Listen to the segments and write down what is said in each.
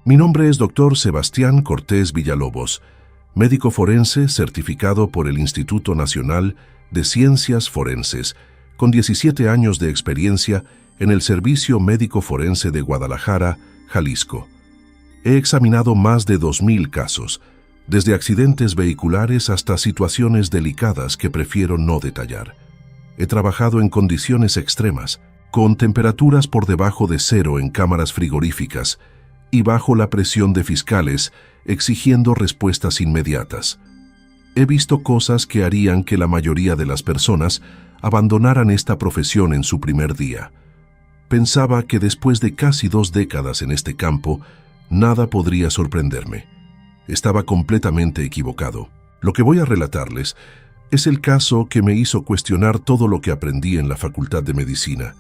Mi nombre es Dr. Sebastián Cortés Villalobos, médico forense certificado por el Instituto Nacional de Ciencias Forenses, con 17 años de experiencia en el Servicio Médico Forense de Guadalajara, Jalisco. He examinado más de 2,000 casos, desde accidentes vehiculares hasta situaciones delicadas que prefiero no detallar. He trabajado en condiciones extremas, con temperaturas por debajo de cero en cámaras frigoríficas y bajo la presión de fiscales exigiendo respuestas inmediatas. He visto cosas que harían que la mayoría de las personas abandonaran esta profesión en su primer día. Pensaba que después de casi 2 décadas en este campo, nada podría sorprenderme. Estaba completamente equivocado. Lo que voy a relatarles es el caso que me hizo cuestionar todo lo que aprendí en la Facultad de Medicina,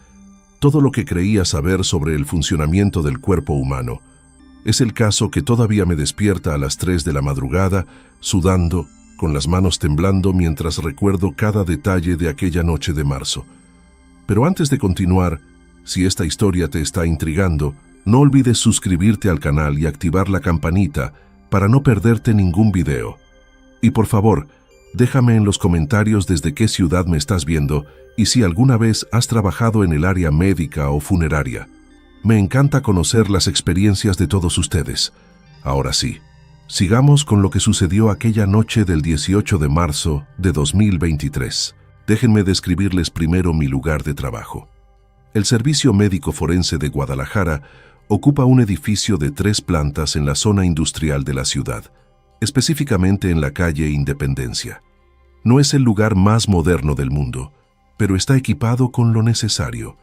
todo lo que creía saber sobre el funcionamiento del cuerpo humano. Es el caso que todavía me despierta a las 3 de la madrugada, sudando, con las manos temblando mientras recuerdo cada detalle de aquella noche de marzo. Pero antes de continuar, si esta historia te está intrigando, no olvides suscribirte al canal y activar la campanita para no perderte ningún video. Y por favor, déjame en los comentarios desde qué ciudad me estás viendo y si alguna vez has trabajado en el área médica o funeraria. Me encanta conocer las experiencias de todos ustedes. Ahora sí, sigamos con lo que sucedió aquella noche del 18 de marzo de 2023. Déjenme describirles primero mi lugar de trabajo. El Servicio Médico Forense de Guadalajara ocupa un edificio de 3 plantas en la zona industrial de la ciudad, específicamente en la calle Independencia. No es el lugar más moderno del mundo, pero está equipado con lo necesario.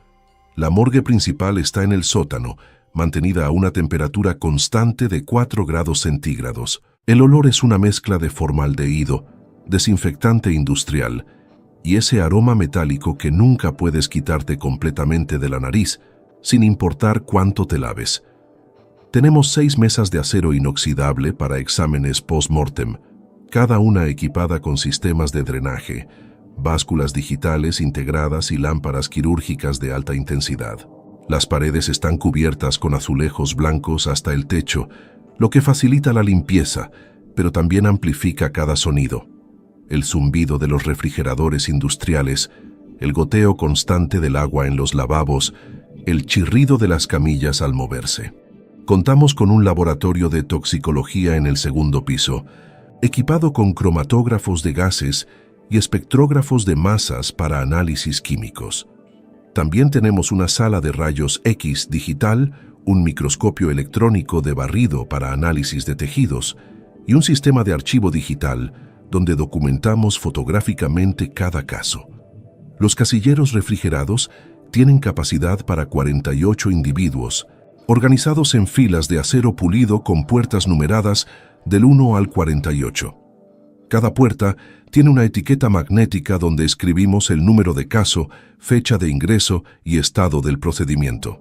La morgue principal está en el sótano, mantenida a una temperatura constante de 4 grados centígrados. El olor es una mezcla de formaldehído, desinfectante industrial, y ese aroma metálico que nunca puedes quitarte completamente de la nariz, sin importar cuánto te laves. Tenemos 6 mesas de acero inoxidable para exámenes post-mortem, cada una equipada con sistemas de drenaje, básculas digitales integradas y lámparas quirúrgicas de alta intensidad. Las paredes están cubiertas con azulejos blancos hasta el techo, lo que facilita la limpieza, pero también amplifica cada sonido. El zumbido de los refrigeradores industriales, el goteo constante del agua en los lavabos, el chirrido de las camillas al moverse. Contamos con un laboratorio de toxicología en el 2º piso, equipado con cromatógrafos de gases y espectrógrafos de masas para análisis químicos. También tenemos una sala de rayos X digital, un microscopio electrónico de barrido para análisis de tejidos y un sistema de archivo digital donde documentamos fotográficamente cada caso. Los casilleros refrigerados tienen capacidad para 48 individuos, organizados en filas de acero pulido con puertas numeradas del 1 al 48. Cada puerta tiene una etiqueta magnética donde escribimos el número de caso, fecha de ingreso y estado del procedimiento.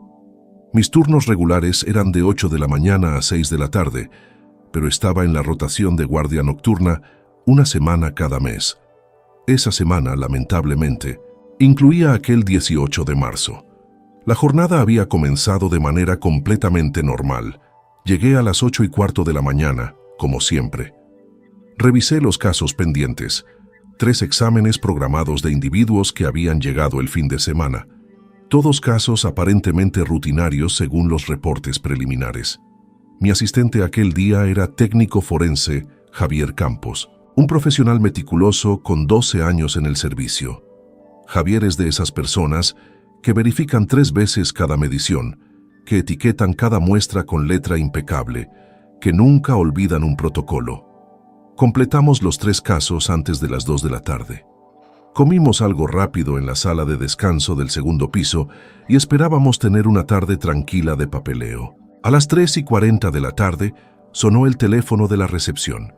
Mis turnos regulares eran de 8 de la mañana a 6 de la tarde, pero estaba en la rotación de guardia nocturna una semana cada mes. Esa semana, lamentablemente, incluía aquel 18 de marzo. La jornada había comenzado de manera completamente normal. Llegué a las 8:15 de la mañana, como siempre. Revisé los casos pendientes, 3 exámenes programados de individuos que habían llegado el fin de semana. Todos casos aparentemente rutinarios según los reportes preliminares. Mi asistente aquel día era técnico forense Javier Campos, un profesional meticuloso con 12 años en el servicio. Javier es de esas personas que verifican 3 veces cada medición, que etiquetan cada muestra con letra impecable, que nunca olvidan un protocolo. Completamos los 3 casos antes de las 2 de la tarde. Comimos algo rápido en la sala de descanso del 2º piso y esperábamos tener una tarde tranquila de papeleo. A las 3:40 de la tarde sonó el teléfono de la recepción.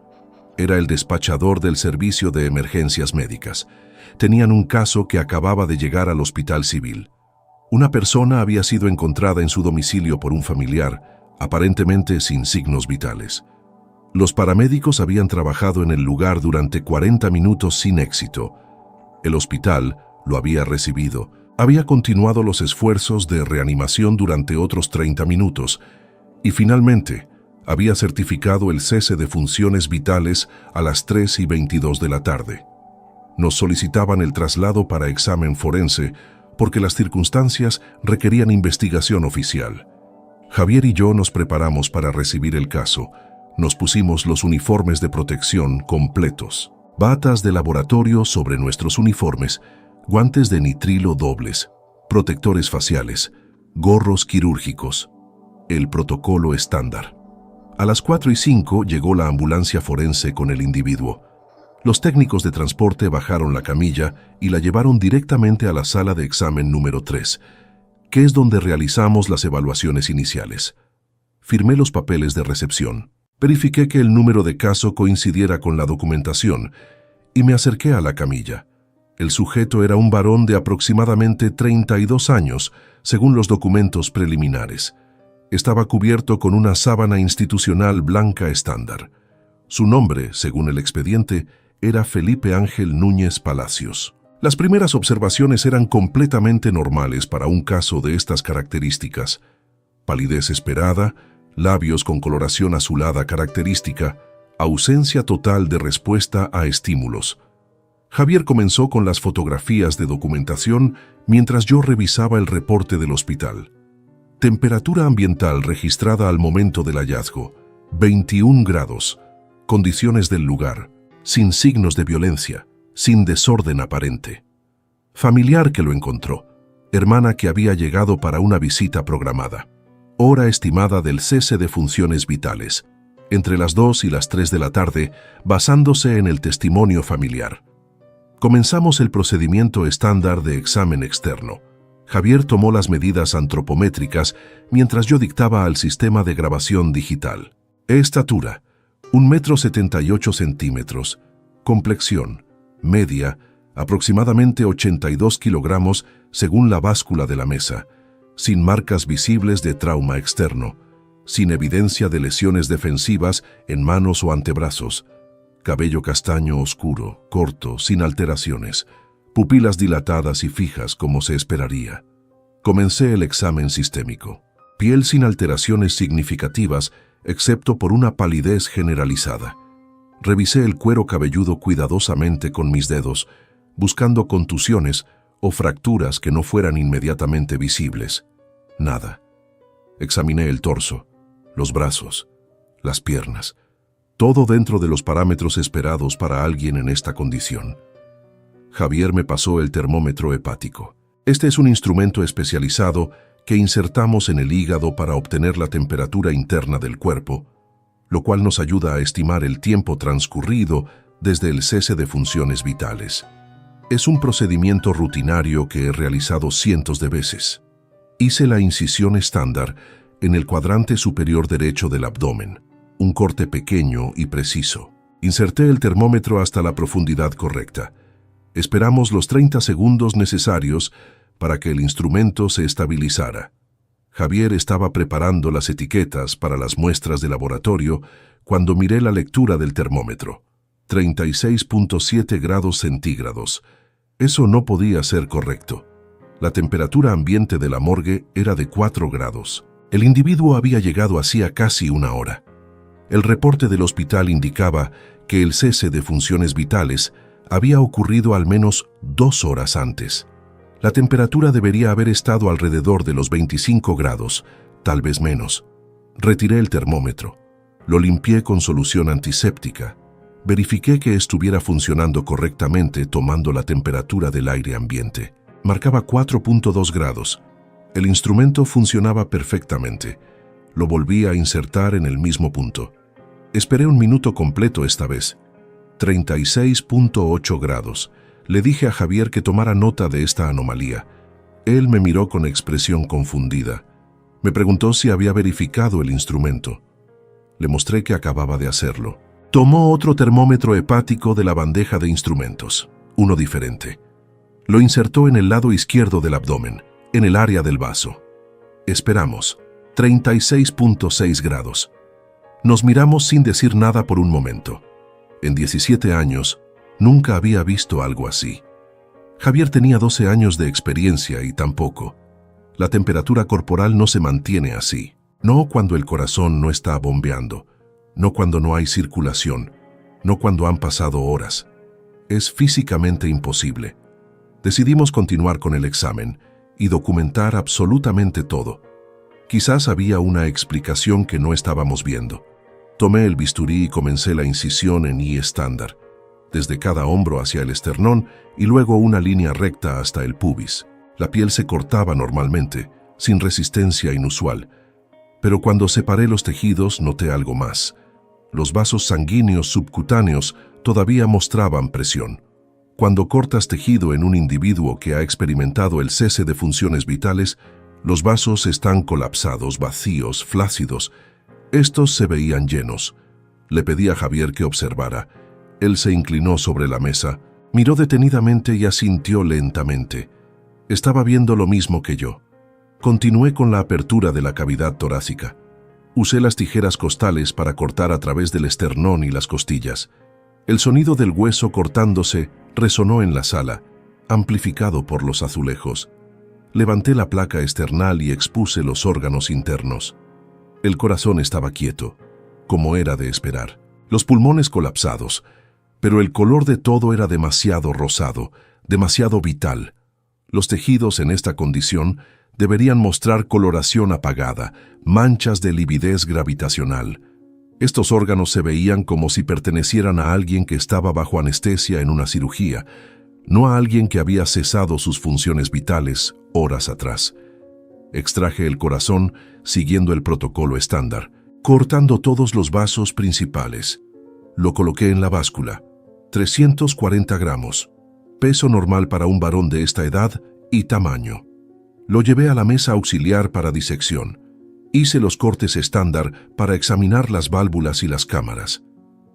Era el despachador del servicio de emergencias médicas. Tenían un caso que acababa de llegar al hospital civil. Una persona había sido encontrada en su domicilio por un familiar, aparentemente sin signos vitales. Los paramédicos habían trabajado en el lugar durante 40 minutos sin éxito. El hospital lo había recibido. Había continuado los esfuerzos de reanimación durante otros 30 minutos y finalmente Había certificado el cese de funciones vitales a las 3:22 de la tarde. Nos solicitaban el traslado para examen forense porque las circunstancias requerían investigación oficial. Javier y yo nos preparamos para recibir el caso. Nos pusimos los uniformes de protección completos, batas de laboratorio sobre nuestros uniformes, guantes de nitrilo dobles, protectores faciales, gorros quirúrgicos. El protocolo estándar. A las 4:05 llegó la ambulancia forense con el individuo. Los técnicos de transporte bajaron la camilla y la llevaron directamente a la sala de examen número 3, que es donde realizamos las evaluaciones iniciales. Firmé los papeles de recepción. Verifiqué que el número de caso coincidiera con la documentación y me acerqué a la camilla. El sujeto era un varón de aproximadamente 32 años, según los documentos preliminares. Estaba cubierto con una sábana institucional blanca estándar. Su nombre, según el expediente, era Felipe Ángel Núñez Palacios. Las primeras observaciones eran completamente normales para un caso de estas características. Palidez esperada, labios con coloración azulada característica, ausencia total de respuesta a estímulos. Javier comenzó con las fotografías de documentación mientras yo revisaba el reporte del hospital. Temperatura ambiental registrada al momento del hallazgo, 21 grados. Condiciones del lugar, sin signos de violencia, sin desorden aparente. Familiar que lo encontró, hermana que había llegado para una visita programada. Hora estimada del cese de funciones vitales, entre las 2 y las 3 de la tarde, basándose en el testimonio familiar. Comenzamos el procedimiento estándar de examen externo. Javier tomó las medidas antropométricas mientras yo dictaba al sistema de grabación digital. Estatura, 1,78 m. Complexión, media, aproximadamente 82 kilogramos según la báscula de la mesa, sin marcas visibles de trauma externo, sin evidencia de lesiones defensivas en manos o antebrazos, cabello castaño oscuro, corto, sin alteraciones, pupilas dilatadas y fijas como se esperaría. Comencé el examen sistémico. Piel sin alteraciones significativas, excepto por una palidez generalizada. Revisé el cuero cabelludo cuidadosamente con mis dedos, buscando contusiones o fracturas que no fueran inmediatamente visibles. Nada. Examiné el torso, los brazos, las piernas, todo dentro de los parámetros esperados para alguien en esta condición. Javier me pasó el termómetro hepático. Este es un instrumento especializado que insertamos en el hígado para obtener la temperatura interna del cuerpo, lo cual nos ayuda a estimar el tiempo transcurrido desde el cese de funciones vitales. Es un procedimiento rutinario que he realizado cientos de veces. Hice la incisión estándar en el cuadrante superior derecho del abdomen, un corte pequeño y preciso. Inserté el termómetro hasta la profundidad correcta. Esperamos los 30 segundos necesarios para que el instrumento se estabilizara. Javier estaba preparando las etiquetas para las muestras de laboratorio cuando miré la lectura del termómetro. 36.7 grados centígrados. Eso no podía ser correcto. La temperatura ambiente de la morgue era de 4 grados. El individuo había llegado hacía casi una hora. El reporte del hospital indicaba que el cese de funciones vitales había ocurrido al menos 2 horas antes. La temperatura debería haber estado alrededor de los 25 grados, tal vez menos. Retiré el termómetro. Lo limpié con solución antiséptica. Verifiqué que estuviera funcionando correctamente tomando la temperatura del aire ambiente. Marcaba 4.2 grados. El instrumento funcionaba perfectamente. Lo volví a insertar en el mismo punto. Esperé un minuto completo esta vez. 36.8 grados. Le dije a Javier que tomara nota de esta anomalía. Él me miró con expresión confundida. Me preguntó si había verificado el instrumento. Le mostré que acababa de hacerlo. Tomó otro termómetro hepático de la bandeja de instrumentos, uno diferente. Lo insertó en el lado izquierdo del abdomen, en el área del vaso. Esperamos. 36.6 grados. Nos miramos sin decir nada por un momento. En 17 años, nunca había visto algo así. Javier tenía 12 años de experiencia y tampoco. La temperatura corporal no se mantiene así. No cuando el corazón no está bombeando, no cuando no hay circulación, no cuando han pasado horas. Es físicamente imposible. Decidimos continuar con el examen y documentar absolutamente todo. Quizás había una explicación que no estábamos viendo. Tomé el bisturí y comencé la incisión en I estándar, desde cada hombro hacia el esternón y luego una línea recta hasta el pubis. La piel se cortaba normalmente, sin resistencia inusual, pero cuando separé los tejidos noté algo más. Los vasos sanguíneos subcutáneos todavía mostraban presión. Cuando cortas tejido en un individuo que ha experimentado el cese de funciones vitales, los vasos están colapsados, vacíos, flácidos. Estos se veían llenos. Le pedí a Javier que observara. Él se inclinó sobre la mesa, miró detenidamente y asintió lentamente. Estaba viendo lo mismo que yo. Continué con la apertura de la cavidad torácica. Usé las tijeras costales para cortar a través del esternón y las costillas. El sonido del hueso cortándose resonó en la sala, amplificado por los azulejos. Levanté la placa esternal y expuse los órganos internos. El corazón estaba quieto, como era de esperar. Los pulmones colapsados, pero el color de todo era demasiado rosado, demasiado vital. Los tejidos en esta condición deberían mostrar coloración apagada, manchas de lividez gravitacional. Estos órganos se veían como si pertenecieran a alguien que estaba bajo anestesia en una cirugía, no a alguien que había cesado sus funciones vitales horas atrás. Extraje el corazón siguiendo el protocolo estándar, cortando todos los vasos principales. Lo coloqué en la báscula. 340 gramos. Peso normal para un varón de esta edad y tamaño. Lo llevé a la mesa auxiliar para disección. Hice los cortes estándar para examinar las válvulas y las cámaras.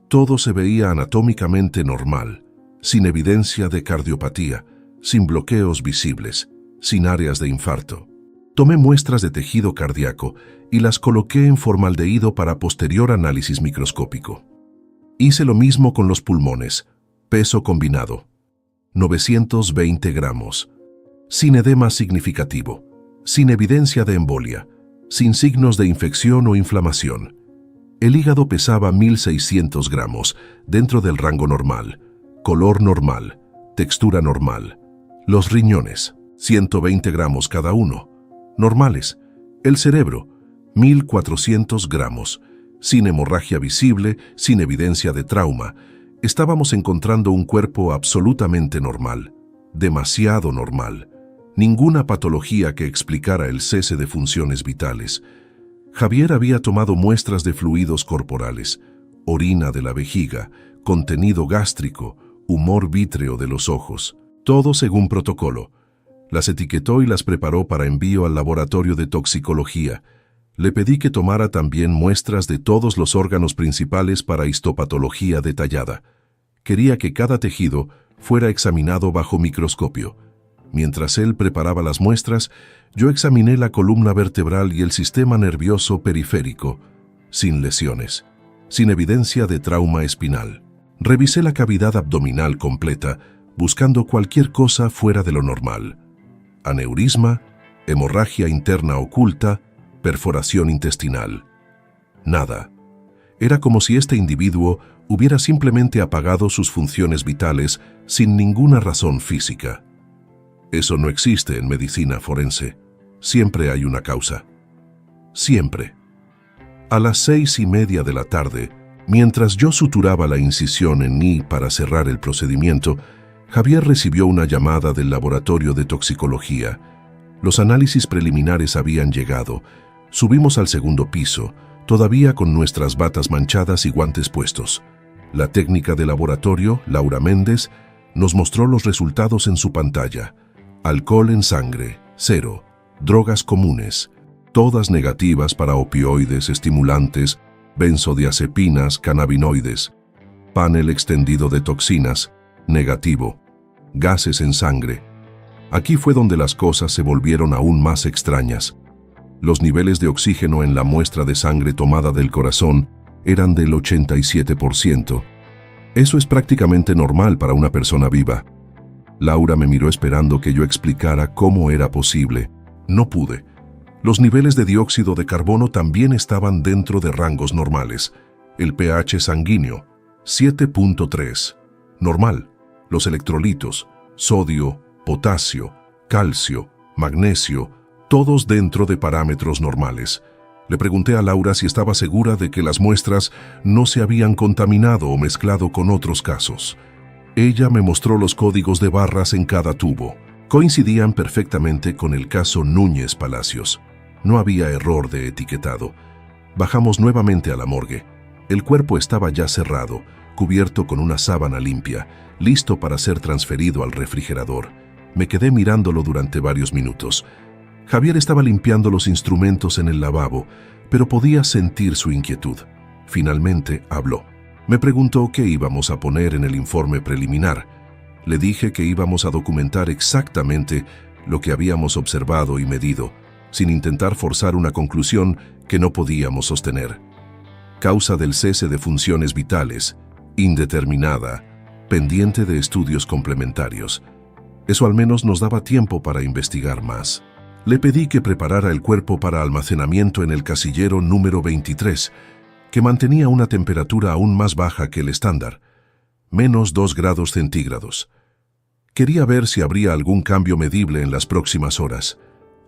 Todo se veía anatómicamente normal, sin evidencia de cardiopatía, sin bloqueos visibles, sin áreas de infarto. Tomé muestras de tejido cardíaco y las coloqué en formaldehído para posterior análisis microscópico. Hice lo mismo con los pulmones, peso combinado, 920 gramos, sin edema significativo, sin evidencia de embolia, sin signos de infección o inflamación. El hígado pesaba 1.600 gramos, dentro del rango normal, color normal, textura normal. Los riñones, 120 gramos cada uno, normales. El cerebro, 1.400 gramos, sin hemorragia visible, sin evidencia de trauma. Estábamos encontrando un cuerpo absolutamente normal, demasiado normal. Ninguna patología que explicara el cese de funciones vitales. Javier había tomado muestras de fluidos corporales, orina de la vejiga, contenido gástrico, humor vítreo de los ojos, todo según protocolo. Las etiquetó y las preparó para envío al laboratorio de toxicología. Le pedí que tomara también muestras de todos los órganos principales para histopatología detallada. Quería que cada tejido fuera examinado bajo microscopio. Mientras él preparaba las muestras, yo examiné la columna vertebral y el sistema nervioso periférico, sin lesiones, sin evidencia de trauma espinal. Revisé la cavidad abdominal completa, buscando cualquier cosa fuera de lo normal. Aneurisma, hemorragia interna oculta, perforación intestinal. Nada. Era como si este individuo hubiera simplemente apagado sus funciones vitales sin ninguna razón física. Eso no existe en medicina forense. Siempre hay una causa. Siempre. A las 6:30 de la tarde, mientras yo suturaba la incisión en I para cerrar el procedimiento, Javier recibió una llamada del laboratorio de toxicología. Los análisis preliminares habían llegado. Subimos al segundo piso, todavía con nuestras batas manchadas y guantes puestos. La técnica de laboratorio, Laura Méndez, nos mostró los resultados en su pantalla. Alcohol en sangre, 0. Drogas comunes, todas negativas para opioides, estimulantes, benzodiazepinas, cannabinoides. Panel extendido de toxinas, negativo. Gases en sangre. Aquí fue donde las cosas se volvieron aún más extrañas. Los niveles de oxígeno en la muestra de sangre tomada del corazón eran del 87%. Eso es prácticamente normal para una persona viva. Laura me miró esperando que yo explicara cómo era posible. No pude. Los niveles de dióxido de carbono también estaban dentro de rangos normales. El pH sanguíneo, 7.3, normal. Los electrolitos, sodio, potasio, calcio, magnesio, todos dentro de parámetros normales. Le pregunté a Laura si estaba segura de que las muestras no se habían contaminado o mezclado con otros casos. Ella me mostró los códigos de barras en cada tubo. Coincidían perfectamente con el caso Núñez Palacios. No había error de etiquetado. Bajamos nuevamente a la morgue. El cuerpo estaba ya cerrado, cubierto con una sábana limpia, listo para ser transferido al refrigerador. Me quedé mirándolo durante varios minutos. Javier estaba limpiando los instrumentos en el lavabo, pero podía sentir su inquietud. Finalmente habló. Me preguntó qué íbamos a poner en el informe preliminar. Le dije que íbamos a documentar exactamente lo que habíamos observado y medido, sin intentar forzar una conclusión que no podíamos sostener. Causa del cese de funciones vitales, indeterminada, pendiente de estudios complementarios. Eso al menos nos daba tiempo para investigar más. Le pedí que preparara el cuerpo para almacenamiento en el casillero número 23, que mantenía una temperatura aún más baja que el estándar, menos 2 grados centígrados. Quería ver si habría algún cambio medible en las próximas horas.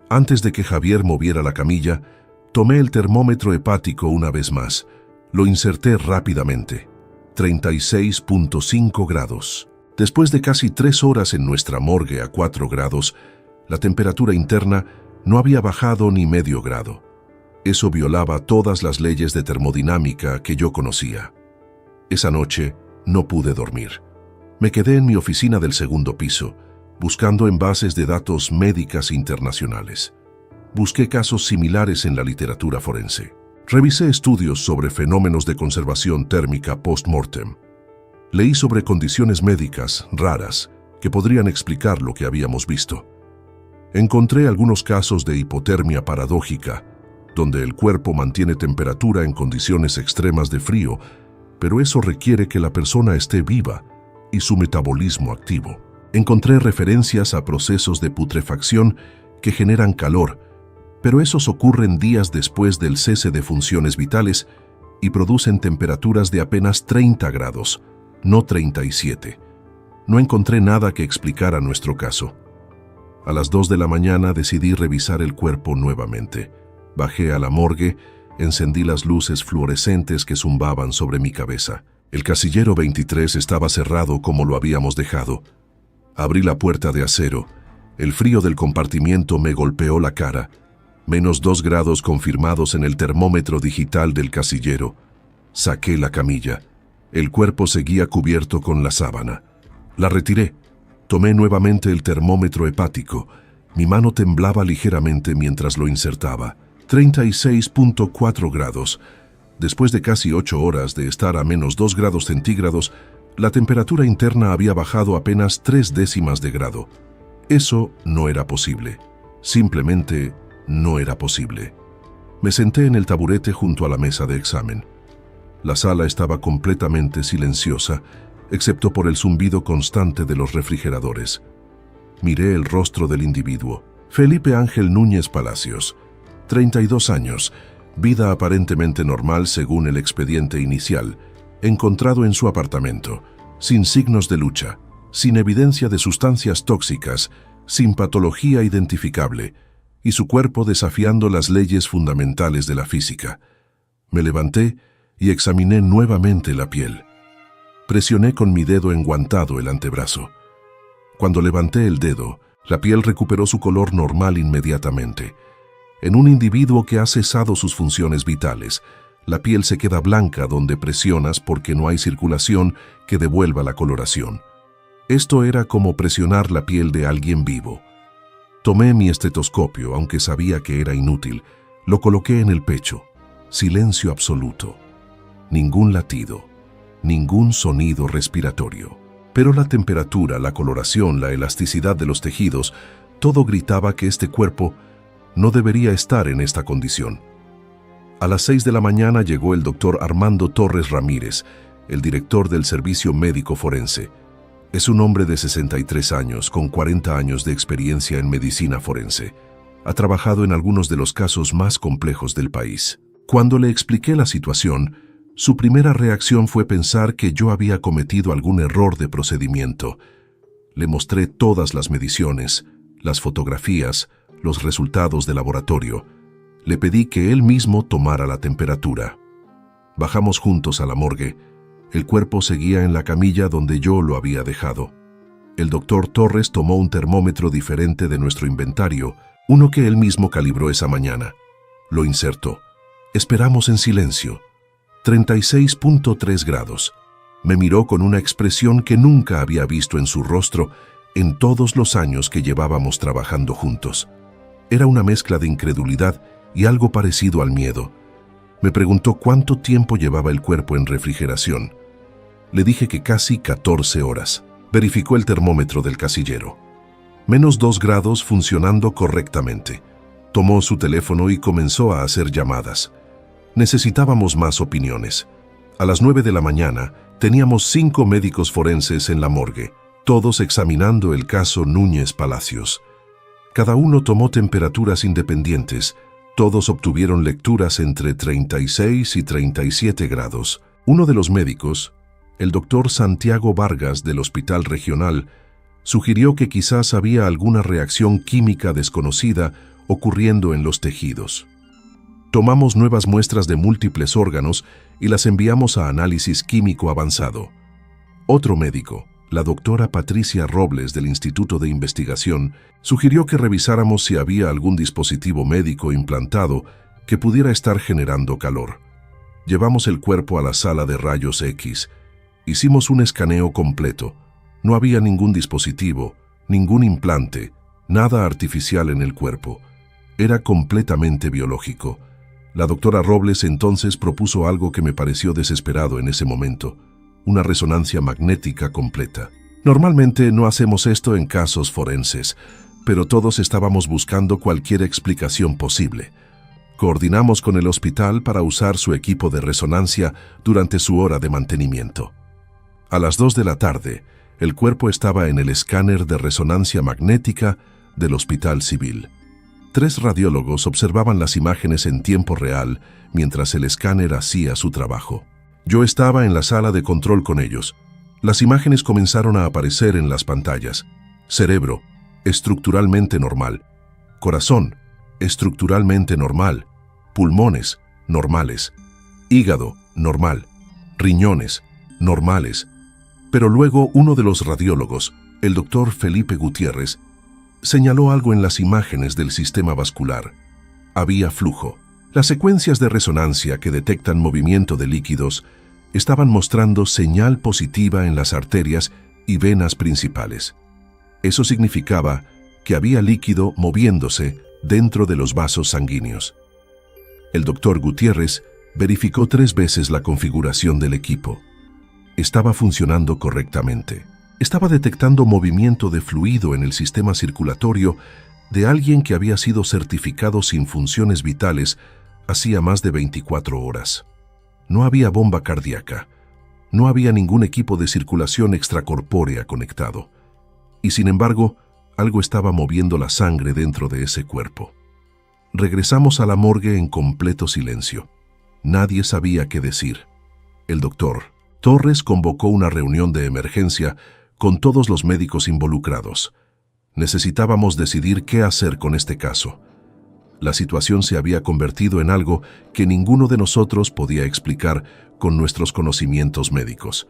Antes de que Javier moviera la camilla, tomé el termómetro hepático una vez más. Lo inserté rápidamente. 36.5 grados. Después de casi 3 horas en nuestra morgue a 4 grados, la temperatura interna no había bajado ni medio grado. Eso violaba todas las leyes de termodinámica que yo conocía. Esa noche no pude dormir. Me quedé en mi oficina del segundo piso, buscando en bases de datos médicas internacionales. Busqué casos similares en la literatura forense. Revisé estudios sobre fenómenos de conservación térmica post-mortem. Leí sobre condiciones médicas raras que podrían explicar lo que habíamos visto. Encontré algunos casos de hipotermia paradójica, donde el cuerpo mantiene temperatura en condiciones extremas de frío, pero eso requiere que la persona esté viva y su metabolismo activo. Encontré referencias a procesos de putrefacción que generan calor, pero esos ocurren días después del cese de funciones vitales y producen temperaturas de apenas 30 grados, no 37. No encontré nada que explicara nuestro caso. A las 2 de la mañana decidí revisar el cuerpo nuevamente. Bajé a la morgue, encendí las luces fluorescentes que zumbaban sobre mi cabeza. El casillero 23 estaba cerrado como lo habíamos dejado. Abrí la puerta de acero. El frío del compartimiento me golpeó la cara. Menos 2 grados confirmados en el termómetro digital del casillero. Saqué la camilla. El cuerpo seguía cubierto con la sábana. La retiré. Tomé nuevamente el termómetro hepático. Mi mano temblaba ligeramente mientras lo insertaba. 36.4 grados. Después de casi 8 horas de estar a menos 2 grados centígrados, la temperatura interna había bajado apenas 3 décimas de grado. Eso no era posible. Simplemente no era posible. Me senté en el taburete junto a la mesa de examen. La sala estaba completamente silenciosa, excepto por el zumbido constante de los refrigeradores. Miré el rostro del individuo. Felipe Ángel Núñez Palacios, 32 años, vida aparentemente normal según el expediente inicial, encontrado en su apartamento, sin signos de lucha, sin evidencia de sustancias tóxicas, sin patología identificable, y su cuerpo desafiando las leyes fundamentales de la física. Me levanté y examiné nuevamente la piel. Presioné con mi dedo enguantado el antebrazo. Cuando levanté el dedo, la piel recuperó su color normal inmediatamente. En un individuo que ha cesado sus funciones vitales, la piel se queda blanca donde presionas porque no hay circulación que devuelva la coloración. Esto era como presionar la piel de alguien vivo. Tomé mi estetoscopio, aunque sabía que era inútil. Lo coloqué en el pecho. Silencio absoluto. Ningún latido. Ningún sonido respiratorio. Pero la temperatura, la coloración, la elasticidad de los tejidos, todo gritaba que este cuerpo no debería estar en esta condición. A las 6 de la mañana llegó el doctor Armando Torres Ramírez, el director del Servicio Médico Forense. Es un hombre de 63 años, con 40 años de experiencia en medicina forense. Ha trabajado en algunos de los casos más complejos del país. Cuando le expliqué la situación, su primera reacción fue pensar que yo había cometido algún error de procedimiento. Le mostré todas las mediciones, las fotografías, los resultados de laboratorio. Le pedí que él mismo tomara la temperatura. Bajamos juntos a la morgue. El cuerpo seguía en la camilla donde yo lo había dejado. El doctor Torres tomó un termómetro diferente de nuestro inventario, uno que él mismo calibró esa mañana. Lo insertó. Esperamos en silencio. 36.3 grados. Me miró con una expresión que nunca había visto en su rostro en todos los años que llevábamos trabajando juntos. Era una mezcla de incredulidad y algo parecido al miedo. Me preguntó cuánto tiempo llevaba el cuerpo en refrigeración. Le dije que casi 14 horas. Verificó el termómetro del casillero. -2 grados funcionando correctamente. Tomó su teléfono y comenzó a hacer llamadas. Necesitábamos más opiniones. A las 9 de la mañana teníamos 5 médicos forenses en la morgue, todos examinando el caso Núñez Palacios. Cada uno tomó temperaturas independientes. Todos obtuvieron lecturas entre 36 y 37 grados. Uno de los médicos, el doctor Santiago Vargas del Hospital Regional, sugirió que quizás había alguna reacción química desconocida ocurriendo en los tejidos. Tomamos nuevas muestras de múltiples órganos y las enviamos a análisis químico avanzado. Otro médico, la doctora Patricia Robles del Instituto de Investigación, sugirió que revisáramos si había algún dispositivo médico implantado que pudiera estar generando calor. Llevamos el cuerpo a la sala de rayos X. Hicimos un escaneo completo. No había ningún dispositivo, ningún implante, nada artificial en el cuerpo. Era completamente biológico. La doctora Robles entonces propuso algo que me pareció desesperado en ese momento: una resonancia magnética completa. Normalmente no hacemos esto en casos forenses, pero todos estábamos buscando cualquier explicación posible. Coordinamos con el hospital para usar su equipo de resonancia durante su hora de mantenimiento. A las 2 de la tarde, el cuerpo estaba en el escáner de resonancia magnética del Hospital Civil. 3 radiólogos observaban las imágenes en tiempo real mientras el escáner hacía su trabajo. Yo estaba en la sala de control con ellos. Las imágenes comenzaron a aparecer en las pantallas. Cerebro, estructuralmente normal. Corazón, estructuralmente normal. Pulmones, normales. Hígado, normal. Riñones, normales. Pero luego uno de los radiólogos, el doctor Felipe Gutiérrez, señaló algo en las imágenes del sistema vascular. Había flujo. Las secuencias de resonancia que detectan movimiento de líquidos estaban mostrando señal positiva en las arterias y venas principales. Eso significaba que había líquido moviéndose dentro de los vasos sanguíneos. El doctor Gutiérrez verificó 3 veces la configuración del equipo. Estaba funcionando correctamente. Estaba detectando movimiento de fluido en el sistema circulatorio de alguien que había sido certificado sin funciones vitales hacía más de 24 horas. No había bomba cardíaca. No había ningún equipo de circulación extracorpórea conectado. Y sin embargo, algo estaba moviendo la sangre dentro de ese cuerpo. Regresamos a la morgue en completo silencio. Nadie sabía qué decir. El doctor Torres convocó una reunión de emergencia con todos los médicos involucrados. Necesitábamos decidir qué hacer con este caso. La situación se había convertido en algo que ninguno de nosotros podía explicar con nuestros conocimientos médicos.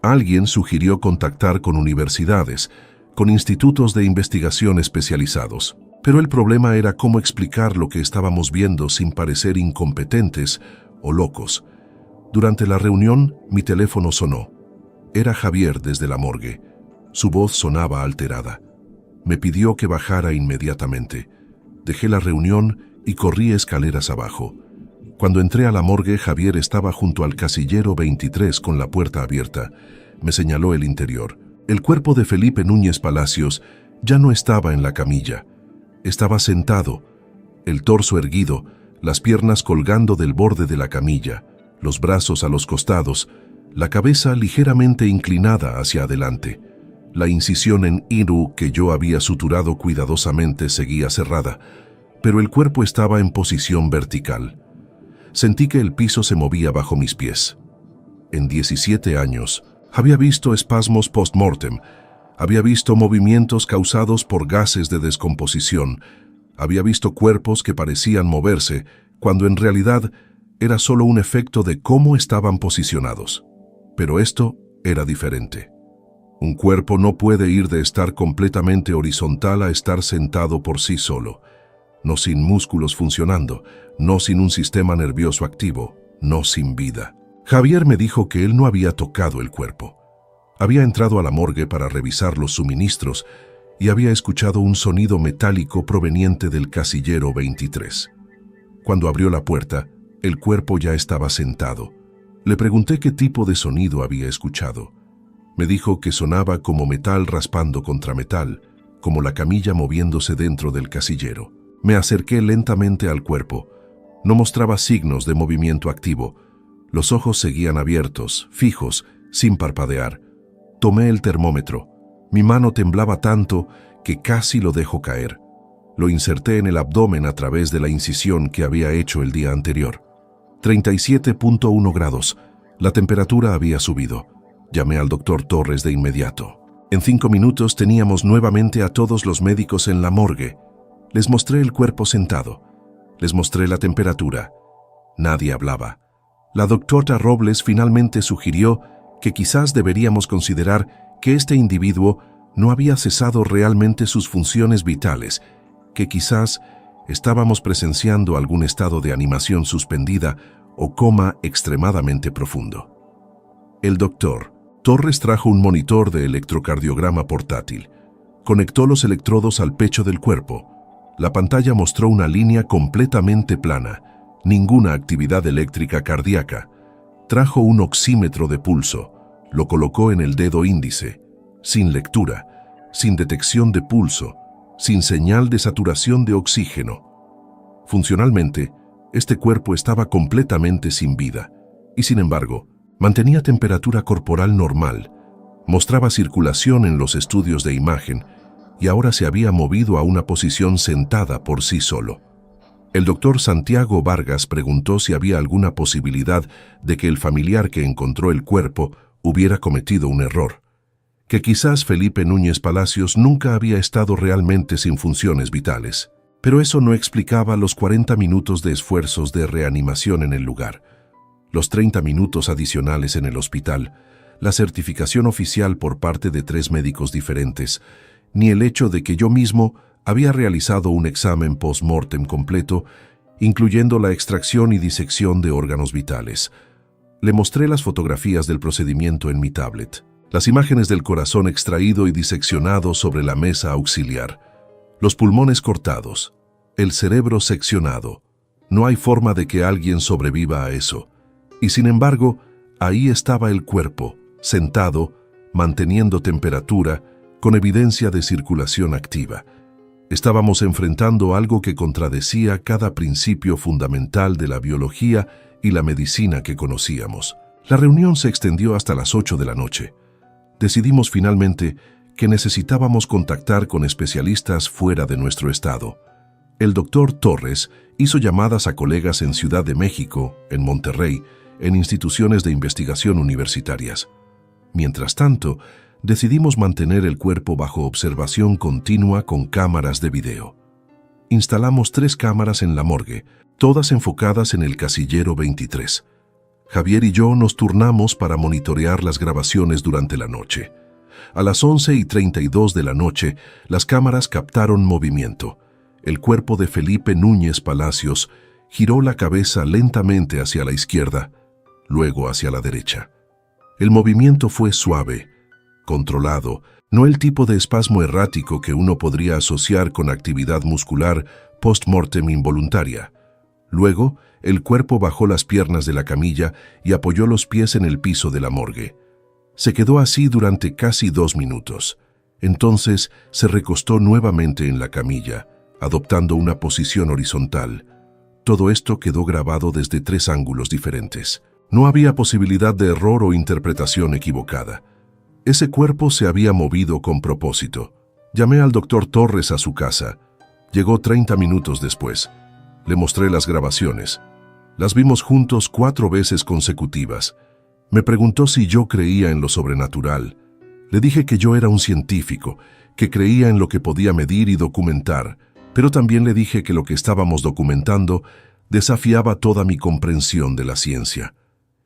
Alguien sugirió contactar con universidades, con institutos de investigación especializados. Pero el problema era cómo explicar lo que estábamos viendo sin parecer incompetentes o locos. Durante la reunión, mi teléfono sonó. Era Javier desde la morgue. Su voz sonaba alterada. Me pidió que bajara inmediatamente. Dejé la reunión y corrí escaleras abajo. Cuando entré a la morgue, Javier estaba junto al casillero 23 con la puerta abierta. Me señaló el interior. El cuerpo de Felipe Núñez Palacios ya no estaba en la camilla. Estaba sentado, el torso erguido, las piernas colgando del borde de la camilla, los brazos a los costados, la cabeza ligeramente inclinada hacia adelante. La incisión en Iru que yo había suturado cuidadosamente seguía cerrada, pero el cuerpo estaba en posición vertical. Sentí que el piso se movía bajo mis pies. En 17 años, había visto espasmos post-mortem, había visto movimientos causados por gases de descomposición, había visto cuerpos que parecían moverse, cuando en realidad era solo un efecto de cómo estaban posicionados. Pero esto era diferente. Un cuerpo no puede ir de estar completamente horizontal a estar sentado por sí solo, no sin músculos funcionando, no sin un sistema nervioso activo, no sin vida. Javier me dijo que él no había tocado el cuerpo. Había entrado a la morgue para revisar los suministros y había escuchado un sonido metálico proveniente del casillero 23. Cuando abrió la puerta, el cuerpo ya estaba sentado. Le pregunté qué tipo de sonido había escuchado. Me dijo que sonaba como metal raspando contra metal, como la camilla moviéndose dentro del casillero. Me acerqué lentamente al cuerpo. No mostraba signos de movimiento activo. Los ojos seguían abiertos, fijos, sin parpadear. Tomé el termómetro. Mi mano temblaba tanto que casi lo dejo caer. Lo inserté en el abdomen a través de la incisión que había hecho el día anterior. 37.1 grados. La temperatura había subido. Llamé al doctor Torres de inmediato. En 5 minutos teníamos nuevamente a todos los médicos en la morgue. Les mostré el cuerpo sentado. Les mostré la temperatura. Nadie hablaba. La doctora Robles finalmente sugirió que quizás deberíamos considerar que este individuo no había cesado realmente sus funciones vitales, que quizás estábamos presenciando algún estado de animación suspendida o coma extremadamente profundo. El doctor Torres trajo un monitor de electrocardiograma portátil. Conectó los electrodos al pecho del cuerpo. La pantalla mostró una línea completamente plana, ninguna actividad eléctrica cardíaca. Trajo un oxímetro de pulso, lo colocó en el dedo índice, sin lectura, sin detección de pulso, sin señal de saturación de oxígeno. Funcionalmente, este cuerpo estaba completamente sin vida, y sin embargo, mantenía temperatura corporal normal, mostraba circulación en los estudios de imagen, y ahora se había movido a una posición sentada por sí solo. El doctor Santiago Vargas preguntó si había alguna posibilidad de que el familiar que encontró el cuerpo hubiera cometido un error, que quizás Felipe Núñez Palacios nunca había estado realmente sin funciones vitales. Pero eso no explicaba los 40 minutos de esfuerzos de reanimación en el lugar, los 30 minutos adicionales en el hospital, la certificación oficial por parte de 3 médicos diferentes, ni el hecho de que yo mismo había realizado un examen post-mortem completo, incluyendo la extracción y disección de órganos vitales. Le mostré las fotografías del procedimiento en mi tablet, las imágenes del corazón extraído y diseccionado sobre la mesa auxiliar, los pulmones cortados, el cerebro seccionado. No hay forma de que alguien sobreviva a eso. Y sin embargo, ahí estaba el cuerpo, sentado, manteniendo temperatura, con evidencia de circulación activa. Estábamos enfrentando algo que contradecía cada principio fundamental de la biología y la medicina que conocíamos. La reunión se extendió hasta las 8 de la noche. Decidimos finalmente que necesitábamos contactar con especialistas fuera de nuestro estado. El doctor Torres hizo llamadas a colegas en Ciudad de México, en Monterrey, en instituciones de investigación universitarias. Mientras tanto, decidimos mantener el cuerpo bajo observación continua con cámaras de video. Instalamos 3 cámaras en la morgue, todas enfocadas en el casillero 23. Javier y yo nos turnamos para monitorear las grabaciones durante la noche. A las 11:32 de la noche, las cámaras captaron movimiento. El cuerpo de Felipe Núñez Palacios giró la cabeza lentamente hacia la izquierda, luego hacia la derecha. El movimiento fue suave, controlado, no el tipo de espasmo errático que uno podría asociar con actividad muscular post-mortem involuntaria. Luego, el cuerpo bajó las piernas de la camilla y apoyó los pies en el piso de la morgue. Se quedó así durante casi 2 minutos. Entonces se recostó nuevamente en la camilla, adoptando una posición horizontal. Todo esto quedó grabado desde 3 ángulos diferentes. No había posibilidad de error o interpretación equivocada. Ese cuerpo se había movido con propósito. Llamé al doctor Torres a su casa. Llegó 30 minutos después. Le mostré las grabaciones. Las vimos juntos 4 veces consecutivas. Me preguntó si yo creía en lo sobrenatural. Le dije que yo era un científico, que creía en lo que podía medir y documentar, pero también le dije que lo que estábamos documentando desafiaba toda mi comprensión de la ciencia.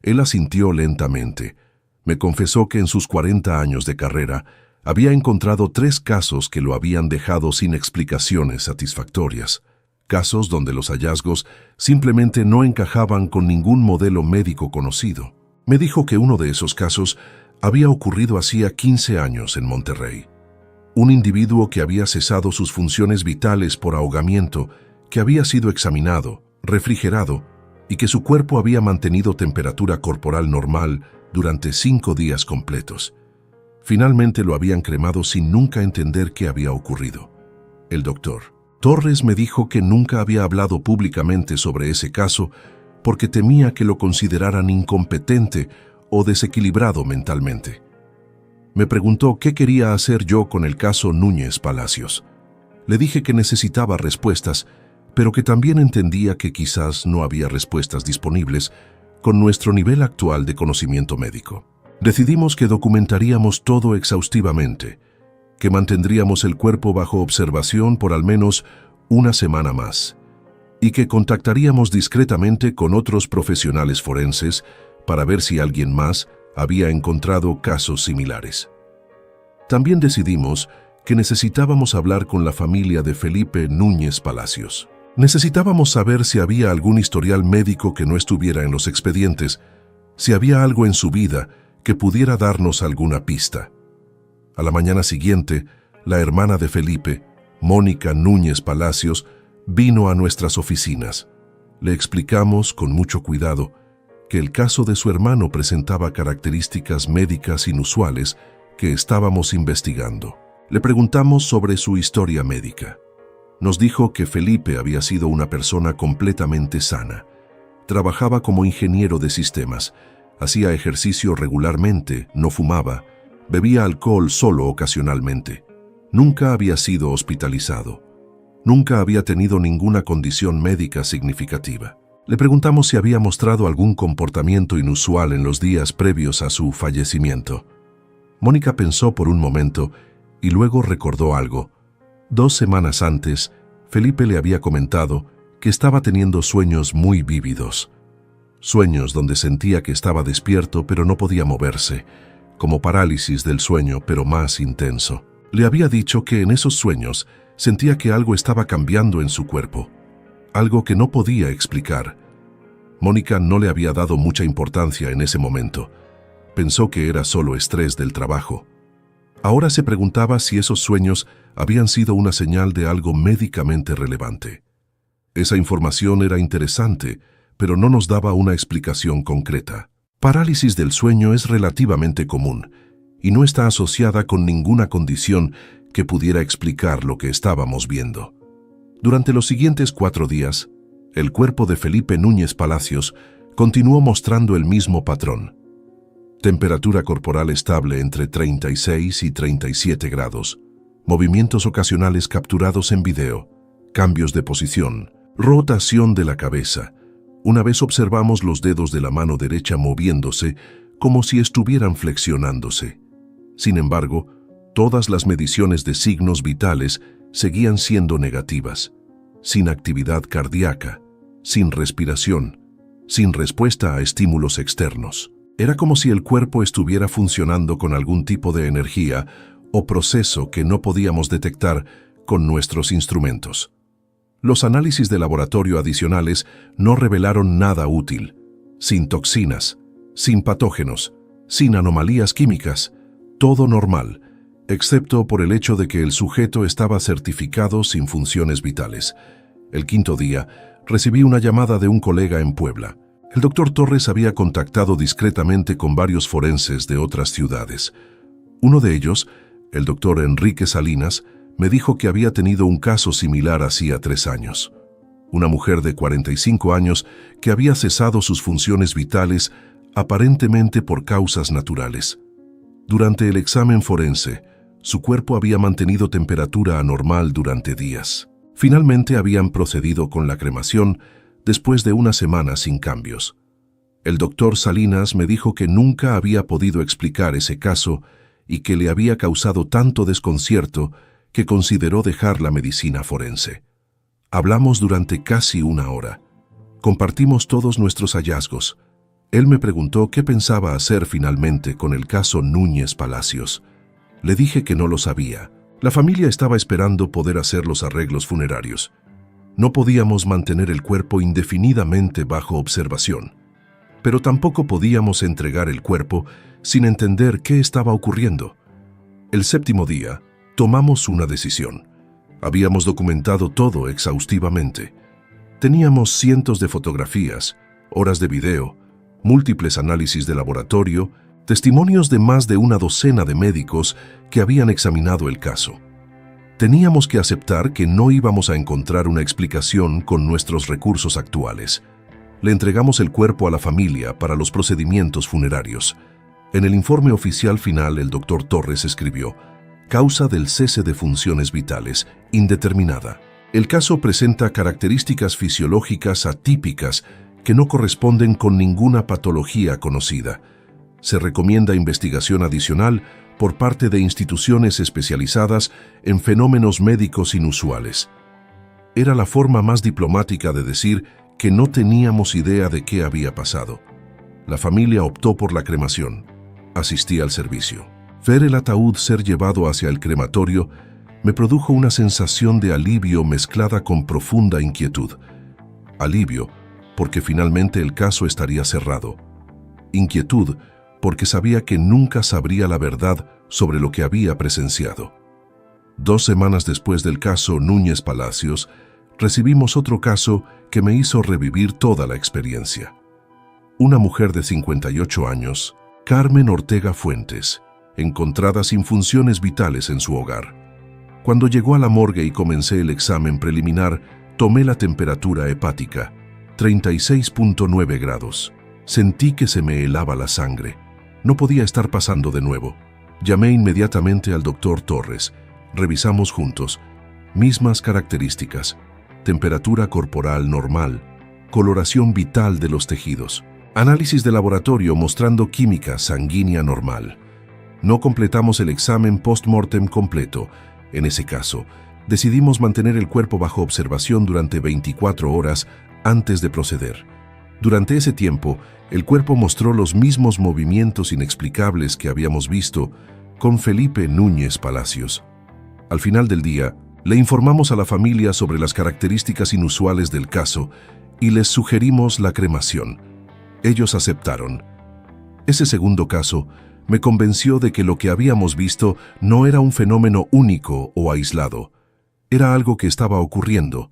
Él asintió lentamente. Me confesó que en sus 40 años de carrera había encontrado 3 casos que lo habían dejado sin explicaciones satisfactorias. Casos donde los hallazgos simplemente no encajaban con ningún modelo médico conocido. Me dijo que uno de esos casos había ocurrido hacía 15 años en Monterrey. Un individuo que había cesado sus funciones vitales por ahogamiento, que había sido examinado, refrigerado, y que su cuerpo había mantenido temperatura corporal normal durante 5 días completos. Finalmente lo habían cremado sin nunca entender qué había ocurrido. El doctor Torres me dijo que nunca había hablado públicamente sobre ese caso porque temía que lo consideraran incompetente o desequilibrado mentalmente. Me preguntó qué quería hacer yo con el caso Núñez Palacios. Le dije que necesitaba respuestas, pero que también entendía que quizás no había respuestas disponibles con nuestro nivel actual de conocimiento médico. Decidimos que documentaríamos todo exhaustivamente, que mantendríamos el cuerpo bajo observación por al menos una semana más, y que contactaríamos discretamente con otros profesionales forenses para ver si alguien más había encontrado casos similares. También decidimos que necesitábamos hablar con la familia de Felipe Núñez Palacios. Necesitábamos saber si había algún historial médico que no estuviera en los expedientes, si había algo en su vida que pudiera darnos alguna pista. A la mañana siguiente, la hermana de Felipe, Mónica Núñez Palacios, vino a nuestras oficinas. Le explicamos con mucho cuidado que el caso de su hermano presentaba características médicas inusuales que estábamos investigando. Le preguntamos sobre su historia médica. Nos dijo que Felipe había sido una persona completamente sana. Trabajaba como ingeniero de sistemas, hacía ejercicio regularmente, no fumaba, bebía alcohol solo ocasionalmente. Nunca había sido hospitalizado. Nunca había tenido ninguna condición médica significativa. Le preguntamos si había mostrado algún comportamiento inusual en los días previos a su fallecimiento. Mónica pensó por un momento y luego recordó algo. 2 semanas antes, Felipe le había comentado que estaba teniendo sueños muy vívidos. Sueños donde sentía que estaba despierto pero no podía moverse, como parálisis del sueño pero más intenso. Le había dicho que en esos sueños sentía que algo estaba cambiando en su cuerpo, algo que no podía explicar. Mónica no le había dado mucha importancia en ese momento. Pensó que era solo estrés del trabajo. Ahora se preguntaba si esos sueños habían sido una señal de algo médicamente relevante. Esa información era interesante, pero no nos daba una explicación concreta. Parálisis del sueño es relativamente común y no está asociada con ninguna condición que pudiera explicar lo que estábamos viendo. Durante los siguientes 4 días, el cuerpo de Felipe Núñez Palacios continuó mostrando el mismo patrón. Temperatura corporal estable entre 36 y 37 grados, movimientos ocasionales capturados en video, cambios de posición, rotación de la cabeza. Una vez observamos los dedos de la mano derecha moviéndose como si estuvieran flexionándose. Sin embargo, todas las mediciones de signos vitales seguían siendo negativas, sin actividad cardíaca, sin respiración, sin respuesta a estímulos externos. Era como si el cuerpo estuviera funcionando con algún tipo de energía o proceso que no podíamos detectar con nuestros instrumentos. Los análisis de laboratorio adicionales no revelaron nada útil, sin toxinas, sin patógenos, sin anomalías químicas, todo normal, excepto por el hecho de que el sujeto estaba certificado sin funciones vitales. El 5º día, recibí una llamada de un colega en Puebla. El doctor Torres había contactado discretamente con varios forenses de otras ciudades. Uno de ellos, el doctor Enrique Salinas, me dijo que había tenido un caso similar hacía 3 años. Una mujer de 45 años que había cesado sus funciones vitales aparentemente por causas naturales. Durante el examen forense, su cuerpo había mantenido temperatura anormal durante días. Finalmente habían procedido con la cremación después de una semana sin cambios. El doctor Salinas me dijo que nunca había podido explicar ese caso y que le había causado tanto desconcierto que consideró dejar la medicina forense. Hablamos durante casi una hora. Compartimos todos nuestros hallazgos. Él me preguntó qué pensaba hacer finalmente con el caso Núñez Palacios. Le dije que no lo sabía. La familia estaba esperando poder hacer los arreglos funerarios. No podíamos mantener el cuerpo indefinidamente bajo observación, pero tampoco podíamos entregar el cuerpo sin entender qué estaba ocurriendo. El 7º día, tomamos una decisión. Habíamos documentado todo exhaustivamente. Teníamos cientos de fotografías, horas de video, múltiples análisis de laboratorio, testimonios de más de una docena de médicos que habían examinado el caso. Teníamos que aceptar que no íbamos a encontrar una explicación con nuestros recursos actuales. Le entregamos el cuerpo a la familia para los procedimientos funerarios. En el informe oficial final, el doctor Torres escribió: causa del cese de funciones vitales, indeterminada. El caso presenta características fisiológicas atípicas que no corresponden con ninguna patología conocida. Se recomienda investigación adicional por parte de instituciones especializadas en fenómenos médicos inusuales. Era la forma más diplomática de decir que no teníamos idea de qué había pasado. La familia optó por la cremación. Asistí al servicio. Ver el ataúd ser llevado hacia el crematorio me produjo una sensación de alivio mezclada con profunda inquietud. Alivio, porque finalmente el caso estaría cerrado. Inquietud, porque sabía que nunca sabría la verdad sobre lo que había presenciado. 2 semanas después del caso Núñez Palacios, recibimos otro caso que me hizo revivir toda la experiencia. Una mujer de 58 años, Carmen Ortega Fuentes, encontrada sin funciones vitales en su hogar. Cuando llegó a la morgue y comencé el examen preliminar, tomé la temperatura hepática, 36.9 grados. Sentí que se me helaba la sangre. No podía estar pasando de nuevo. Llamé inmediatamente al doctor Torres. Revisamos juntos. Mismas características. Temperatura corporal normal. Coloración vital de los tejidos. Análisis de laboratorio mostrando química sanguínea normal. No completamos el examen post-mortem completo. En ese caso, decidimos mantener el cuerpo bajo observación durante 24 horas antes de proceder. Durante ese tiempo, el cuerpo mostró los mismos movimientos inexplicables que habíamos visto con Felipe Núñez Palacios. Al final del día, le informamos a la familia sobre las características inusuales del caso y les sugerimos la cremación. Ellos aceptaron. Ese segundo caso me convenció de que lo que habíamos visto no era un fenómeno único o aislado. Era algo que estaba ocurriendo,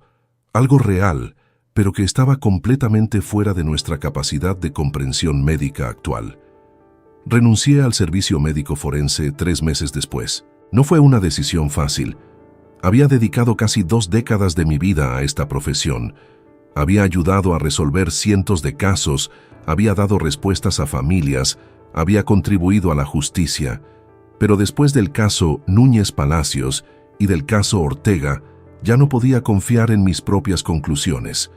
algo real, pero que estaba completamente fuera de nuestra capacidad de comprensión médica actual. Renuncié al servicio médico forense 3 meses después. No fue una decisión fácil. Había dedicado casi 2 décadas de mi vida a esta profesión. Había ayudado a resolver cientos de casos, había dado respuestas a familias, había contribuido a la justicia. Pero después del caso Núñez Palacios y del caso Ortega, ya no podía confiar en mis propias conclusiones.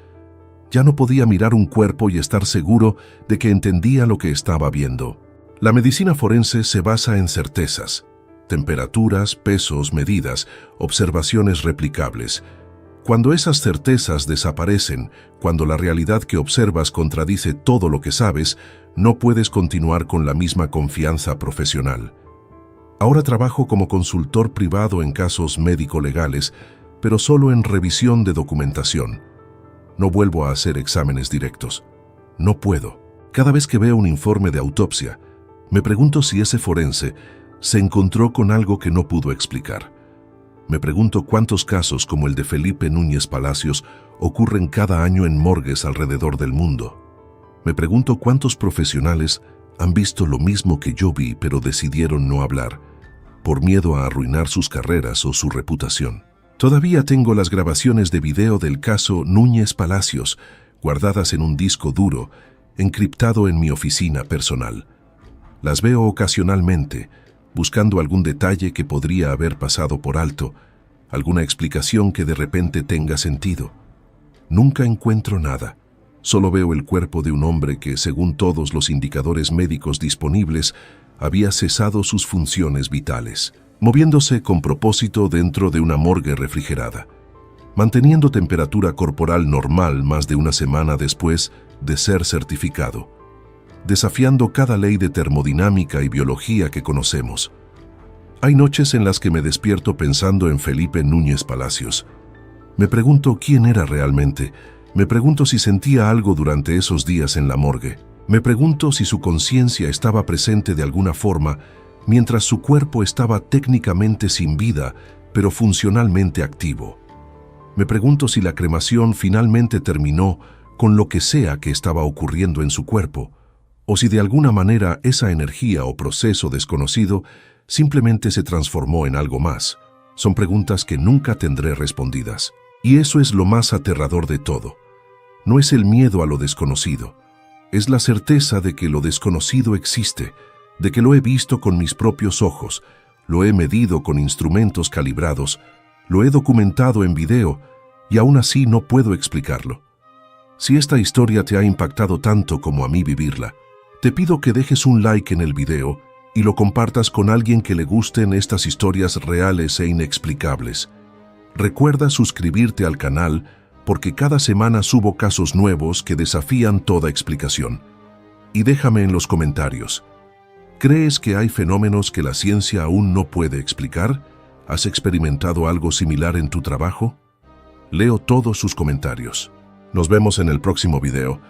Ya no podía mirar un cuerpo y estar seguro de que entendía lo que estaba viendo. La medicina forense se basa en certezas, temperaturas, pesos, medidas, observaciones replicables. Cuando esas certezas desaparecen, cuando la realidad que observas contradice todo lo que sabes, no puedes continuar con la misma confianza profesional. Ahora trabajo como consultor privado en casos médico-legales, pero solo en revisión de documentación. No vuelvo a hacer exámenes directos. No puedo. Cada vez que veo un informe de autopsia, me pregunto si ese forense se encontró con algo que no pudo explicar. Me pregunto cuántos casos como el de Felipe Núñez Palacios ocurren cada año en morgues alrededor del mundo. Me pregunto cuántos profesionales han visto lo mismo que yo vi pero decidieron no hablar, por miedo a arruinar sus carreras o su reputación. Todavía tengo las grabaciones de video del caso Núñez Palacios, guardadas en un disco duro, encriptado en mi oficina personal. Las veo ocasionalmente, buscando algún detalle que podría haber pasado por alto, alguna explicación que de repente tenga sentido. Nunca encuentro nada. Solo veo el cuerpo de un hombre que, según todos los indicadores médicos disponibles, había cesado sus funciones vitales, moviéndose con propósito dentro de una morgue refrigerada, manteniendo temperatura corporal normal más de una semana después de ser certificado, desafiando cada ley de termodinámica y biología que conocemos. Hay noches en las que me despierto pensando en Felipe Núñez Palacios. Me pregunto quién era realmente. Me pregunto si sentía algo durante esos días en la morgue. Me pregunto si su conciencia estaba presente de alguna forma, mientras su cuerpo estaba técnicamente sin vida, pero funcionalmente activo. Me pregunto si la cremación finalmente terminó con lo que sea que estaba ocurriendo en su cuerpo, o si de alguna manera esa energía o proceso desconocido simplemente se transformó en algo más. Son preguntas que nunca tendré respondidas. Y eso es lo más aterrador de todo. No es el miedo a lo desconocido. Es la certeza de que lo desconocido existe, de que lo he visto con mis propios ojos, lo he medido con instrumentos calibrados, lo he documentado en video, y aún así no puedo explicarlo. Si esta historia te ha impactado tanto como a mí vivirla, te pido que dejes un like en el video y lo compartas con alguien que le gusten estas historias reales e inexplicables. Recuerda suscribirte al canal porque cada semana subo casos nuevos que desafían toda explicación. Y déjame en los comentarios. ¿Crees que hay fenómenos que la ciencia aún no puede explicar? ¿Has experimentado algo similar en tu trabajo? Leo todos sus comentarios. Nos vemos en el próximo video.